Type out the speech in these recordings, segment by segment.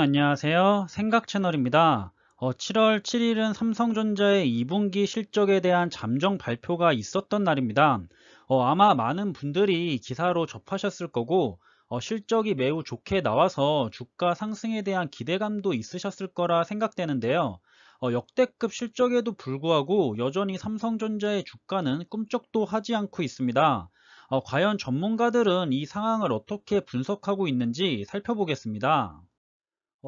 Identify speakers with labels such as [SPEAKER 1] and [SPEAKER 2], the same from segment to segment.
[SPEAKER 1] 안녕하세요. 생각 채널입니다. 7월 7일은 삼성전자의 2분기 실적에 대한 잠정 발표가 있었던 날입니다. 아마 많은 분들이 기사로 접하셨을 거고, 실적이 매우 좋게 나와서 주가 상승에 대한 기대감도 있으셨을 거라 생각되는데요. 역대급 실적에도 불구하고 여전히 삼성전자의 주가는 꿈쩍도 하지 않고 있습니다. 과연 전문가들은 이 상황을 어떻게 분석하고 있는지 살펴보겠습니다.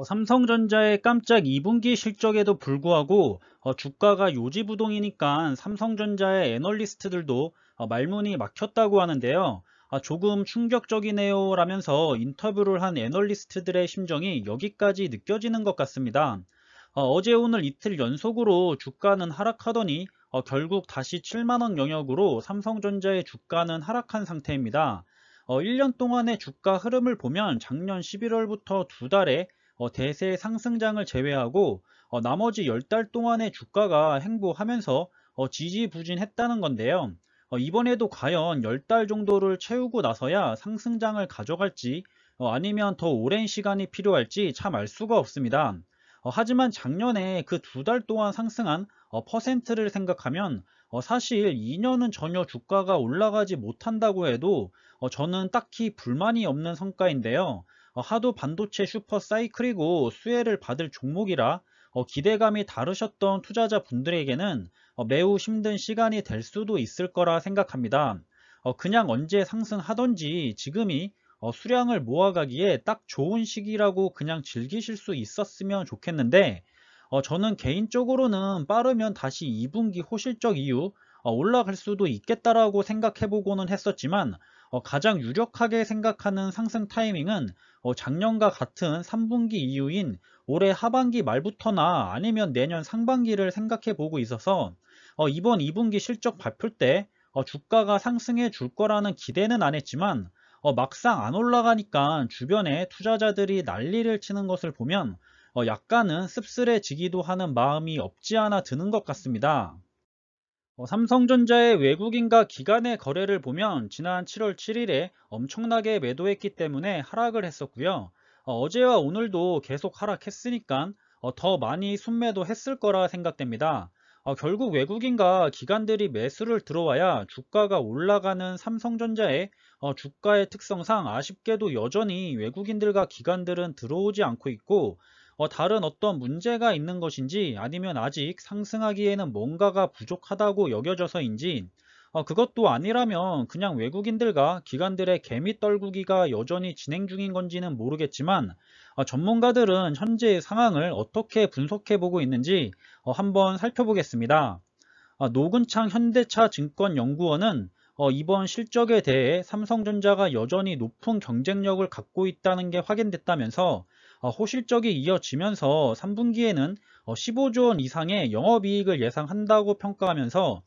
[SPEAKER 1] 삼성전자의 깜짝 2분기 실적에도 불구하고 주가가 요지부동이니까 삼성전자의 애널리스트들도 말문이 막혔다고 하는데요. 조금 충격적이네요 라면서 인터뷰를 한 애널리스트들의 심정이 여기까지 느껴지는 것 같습니다. 어제 오늘 이틀 연속으로 주가는 하락하더니 결국 다시 7만 원 영역으로 삼성전자의 주가는 하락한 상태입니다. 1년 동안의 주가 흐름을 보면 작년 11월부터 두 달에 대세 상승장을 제외하고 나머지 10달 동안의 주가가 행보하면서 지지부진했다는 건데요. 이번에도 과연 10달 정도를 채우고 나서야 상승장을 가져갈지 아니면 더 오랜 시간이 필요할지 참 알 수가 없습니다. 하지만 작년에 그 두 달 동안 상승한 퍼센트를 생각하면 사실 2년은 전혀 주가가 올라가지 못한다고 해도 저는 딱히 불만이 없는 성과인데요. 하도 반도체 슈퍼 사이클이고 수혜를 받을 종목이라 기대감이 다르셨던 투자자 분들에게는 매우 힘든 시간이 될 수도 있을 거라 생각합니다. 그냥 언제 상승하던지 지금이 수량을 모아가기에 딱 좋은 시기라고 그냥 즐기실 수 있었으면 좋겠는데 저는 개인적으로는 빠르면 다시 2분기 호실적 이후 올라갈 수도 있겠다라고 생각해 보고는 했었지만 가장 유력하게 생각하는 상승 타이밍은 작년과 같은 3분기 이후인 올해 하반기 말부터나 아니면 내년 상반기를 생각해 보고 있어서 이번 2분기 실적 발표 때 주가가 상승해 줄 거라는 기대는 안 했지만 막상 안 올라가니까 주변에 투자자들이 난리를 치는 것을 보면 약간은 씁쓸해지기도 하는 마음이 없지 않아 드는 것 같습니다. 삼성전자의 외국인과 기관의 거래를 보면 지난 7월 7일에 엄청나게 매도했기 때문에 하락을 했었고요. 어제와 오늘도 계속 하락했으니까 더 많이 순매도 했을 거라 생각됩니다. 결국 외국인과 기관들이 매수를 들어와야 주가가 올라가는 삼성전자의 주가의 특성상 아쉽게도 여전히 외국인들과 기관들은 들어오지 않고 있고 다른 어떤 문제가 있는 것인지 아니면 아직 상승하기에는 뭔가가 부족하다고 여겨져서인지 그것도 아니라면 그냥 외국인들과 기관들의 개미 떨구기가 여전히 진행 중인 건지는 모르겠지만 전문가들은 현재의 상황을 어떻게 분석해 보고 있는지 한번 살펴보겠습니다. 노근창 현대차증권연구원은 이번 실적에 대해 삼성전자가 여전히 높은 경쟁력을 갖고 있다는 게 확인됐다면서 호실적이 이어지면서 3분기에는 15조 원 이상의 영업이익을 예상한다고 평가하면서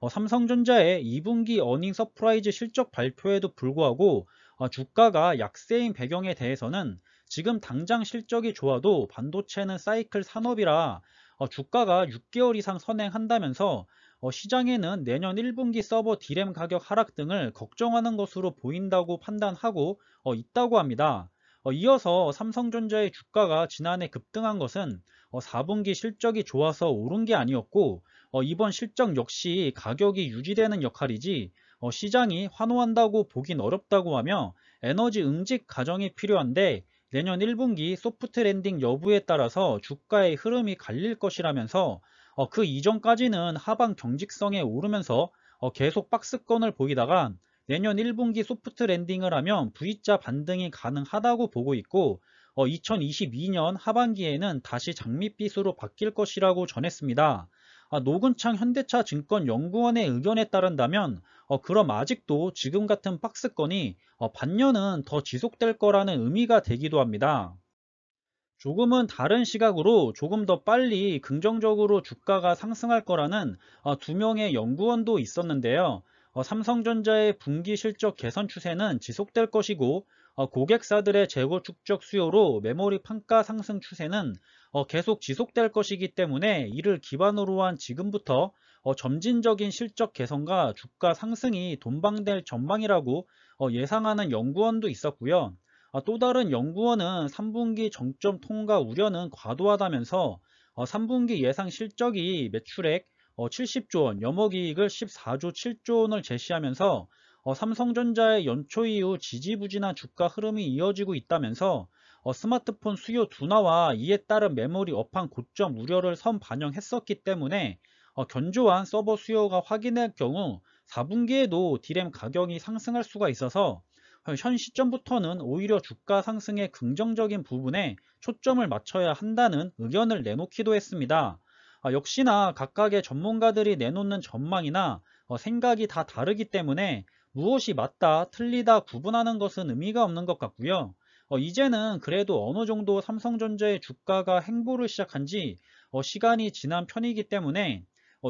[SPEAKER 1] 삼성전자의 2분기 어닝 서프라이즈 실적 발표에도 불구하고 주가가 약세인 배경에 대해서는 지금 당장 실적이 좋아도 반도체는 사이클 산업이라 주가가 6개월 이상 선행한다면서 시장에는 내년 1분기 서버 D램 가격 하락 등을 걱정하는 것으로 보인다고 판단하고 있다고 합니다. 이어서 삼성전자의 주가가 지난해 급등한 것은 4분기 실적이 좋아서 오른 게 아니었고 이번 실적 역시 가격이 유지되는 역할이지 시장이 환호한다고 보긴 어렵다고 하며 에너지 응직 과정이 필요한데 내년 1분기 소프트 랜딩 여부에 따라서 주가의 흐름이 갈릴 것이라면서 그 이전까지는 하방 경직성에 오르면서 계속 박스권을 보이다가 내년 1분기 소프트 랜딩을 하면 V자 반등이 가능하다고 보고 있고 2022년 하반기에는 다시 장밋빛으로 바뀔 것이라고 전했습니다. 노근창 현대차증권 연구원의 의견에 따른다면 그럼 아직도 지금 같은 박스권이 반년은 더 지속될 거라는 의미가 되기도 합니다. 조금은 다른 시각으로 조금 더 빨리 긍정적으로 주가가 상승할 거라는 두 명의 연구원도 있었는데요. 삼성전자의 분기 실적 개선 추세는 지속될 것이고 고객사들의 재고 축적 수요로 메모리 판가 상승 추세는 계속 지속될 것이기 때문에 이를 기반으로 한 지금부터 점진적인 실적 개선과 주가 상승이 돈방될 전망이라고 예상하는 연구원도 있었고요. 또 다른 연구원은 3분기 정점 통과 우려는 과도하다면서 3분기 예상 실적이 매출액 70조 원, 영업이익을 14조 7조 원을 제시하면서 삼성전자의 연초 이후 지지부진한 주가 흐름이 이어지고 있다면서 스마트폰 수요 둔화와 이에 따른 메모리 업황 고점 우려를 선반영했었기 때문에 견조한 서버 수요가 확인될 경우 4분기에도 디램 가격이 상승할 수가 있어서 현 시점부터는 오히려 주가 상승의 긍정적인 부분에 초점을 맞춰야 한다는 의견을 내놓기도 했습니다. 역시나 각각의 전문가들이 내놓는 전망이나 생각이 다 다르기 때문에 무엇이 맞다, 틀리다 구분하는 것은 의미가 없는 것 같고요. 이제는 그래도 어느 정도 삼성전자의 주가가 횡보를 시작한 지 시간이 지난 편이기 때문에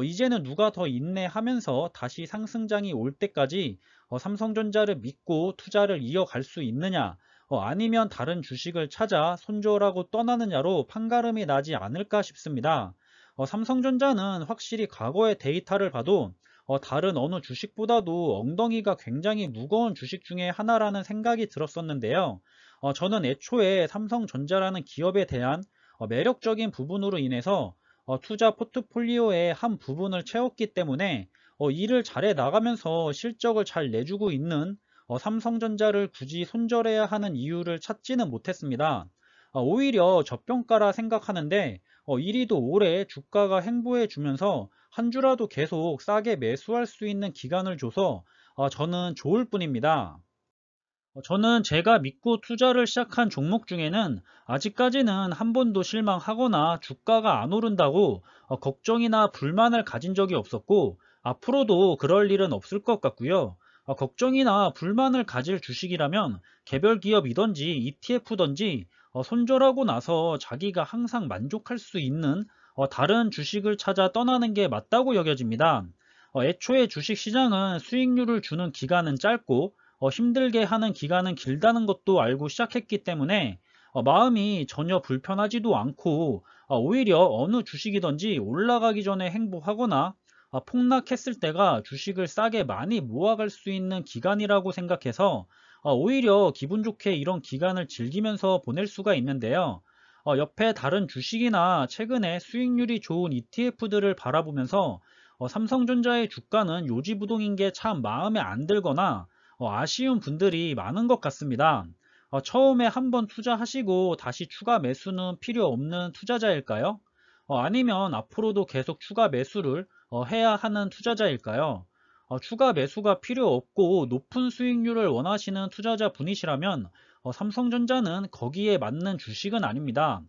[SPEAKER 1] 이제는 누가 더 인내하면서 다시 상승장이 올 때까지 삼성전자를 믿고 투자를 이어갈 수 있느냐, 아니면 다른 주식을 찾아 손절하고 떠나느냐로 판가름이 나지 않을까 싶습니다. 삼성전자는 확실히 과거의 데이터를 봐도 다른 어느 주식보다도 엉덩이가 굉장히 무거운 주식 중에 하나라는 생각이 들었었는데요. 저는 애초에 삼성전자라는 기업에 대한 매력적인 부분으로 인해서 투자 포트폴리오의 한 부분을 채웠기 때문에 일을 잘해 나가면서 실적을 잘 내주고 있는 삼성전자를 굳이 손절해야 하는 이유를 찾지는 못했습니다. 오히려 저평가라 생각하는데 이리도 올해 주가가 횡보해 주면서 한 주라도 계속 싸게 매수할 수 있는 기간을 줘서 저는 좋을 뿐입니다. 저는 제가 믿고 투자를 시작한 종목 중에는 아직까지는 한 번도 실망하거나 주가가 안 오른다고 걱정이나 불만을 가진 적이 없었고 앞으로도 그럴 일은 없을 것 같고요. 걱정이나 불만을 가질 주식이라면 개별 기업이든지 ETF든지 손절하고 나서 자기가 항상 만족할 수 있는 다른 주식을 찾아 떠나는 게 맞다고 여겨집니다. 애초에 주식 시장은 수익률을 주는 기간은 짧고 힘들게 하는 기간은 길다는 것도 알고 시작했기 때문에 마음이 전혀 불편하지도 않고 오히려 어느 주식이든지 올라가기 전에 행보하거나 폭락했을 때가 주식을 싸게 많이 모아갈 수 있는 기간이라고 생각해서 오히려 기분 좋게 이런 기간을 즐기면서 보낼 수가 있는데요. 옆에 다른 주식이나 최근에 수익률이 좋은 ETF들을 바라보면서 삼성전자의 주가는 요지부동인 게 참 마음에 안 들거나 아쉬운 분들이 많은 것 같습니다. 처음에 한번 투자하시고 다시 추가 매수는 필요 없는 투자자일까요? 아니면 앞으로도 계속 추가 매수를 해야 하는 투자자일까요? 추가 매수가 필요 없고 높은 수익률을 원하시는 투자자 분이시라면 삼성전자는 거기에 맞는 주식은 아닙니다.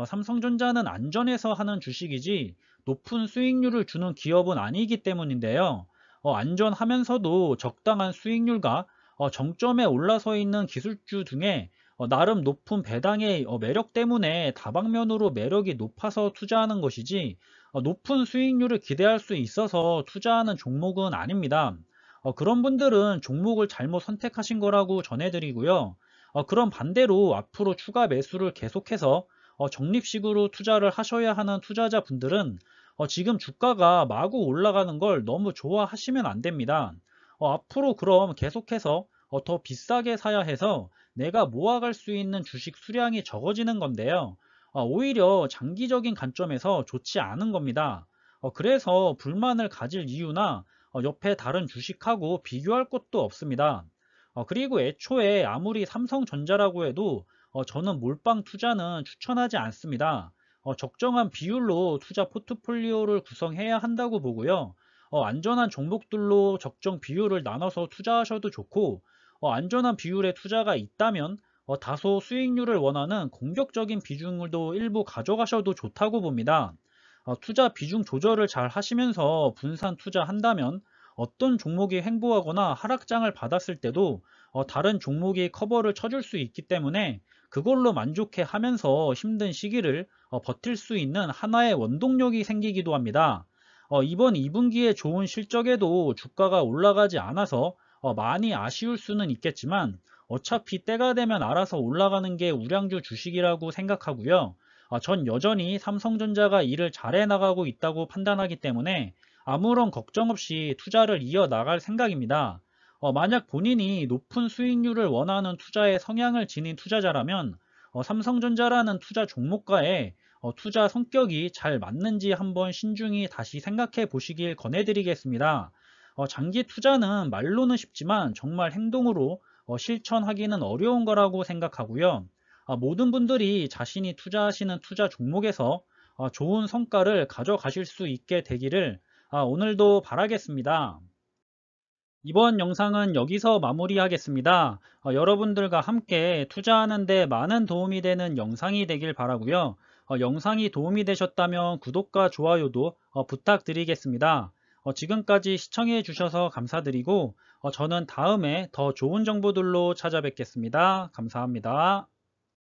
[SPEAKER 1] 삼성전자는 안전해서 하는 주식이지 높은 수익률을 주는 기업은 아니기 때문인데요. 안전하면서도 적당한 수익률과 정점에 올라서 있는 기술주 중에 나름 높은 배당의 매력 때문에 다방면으로 매력이 높아서 투자하는 것이지 높은 수익률을 기대할 수 있어서 투자하는 종목은 아닙니다. 그런 분들은 종목을 잘못 선택하신 거라고 전해드리고요. 그런 반대로 앞으로 추가 매수를 계속해서 적립식으로 투자를 하셔야 하는 투자자분들은 지금 주가가 마구 올라가는 걸 너무 좋아하시면 안 됩니다. 앞으로 그럼 계속해서 더 비싸게 사야 해서 내가 모아갈 수 있는 주식 수량이 적어지는 건데요. 오히려 장기적인 관점에서 좋지 않은 겁니다. 그래서 불만을 가질 이유나 옆에 다른 주식하고 비교할 것도 없습니다. 그리고 애초에 아무리 삼성전자라고 해도 저는 몰빵 투자는 추천하지 않습니다. 적정한 비율로 투자 포트폴리오를 구성해야 한다고 보고요. 안전한 종목들로 적정 비율을 나눠서 투자하셔도 좋고, 안전한 비율의 투자가 있다면 다소 수익률을 원하는 공격적인 비중을도 일부 가져가셔도 좋다고 봅니다. 투자 비중 조절을 잘 하시면서 분산 투자한다면 어떤 종목이 횡보하거나 하락장을 받았을 때도 다른 종목이 커버를 쳐줄 수 있기 때문에 그걸로 만족해 하면서 힘든 시기를 버틸 수 있는 하나의 원동력이 생기기도 합니다. 이번 2분기에 좋은 실적에도 주가가 올라가지 않아서 많이 아쉬울 수는 있겠지만 어차피 때가 되면 알아서 올라가는 게 우량주 주식이라고 생각하고요. 전 여전히 삼성전자가 일을 잘해 나가고 있다고 판단하기 때문에 아무런 걱정 없이 투자를 이어나갈 생각입니다. 만약 본인이 높은 수익률을 원하는 투자의 성향을 지닌 투자자라면 삼성전자라는 투자 종목과의 투자 성격이 잘 맞는지 한번 신중히 다시 생각해 보시길 권해드리겠습니다. 장기 투자는 말로는 쉽지만 정말 행동으로 실천하기는 어려운 거라고 생각하고요. 모든 분들이 자신이 투자하시는 투자 종목에서 좋은 성과를 가져가실 수 있게 되기를 오늘도 바라겠습니다. 이번 영상은 여기서 마무리하겠습니다. 여러분들과 함께 투자하는 데 많은 도움이 되는 영상이 되길 바라고요. 영상이 도움이 되셨다면 구독과 좋아요도 부탁드리겠습니다. 지금까지 시청해 주셔서 감사드리고 저는 다음에 더 좋은 정보들로 찾아뵙겠습니다. 감사합니다.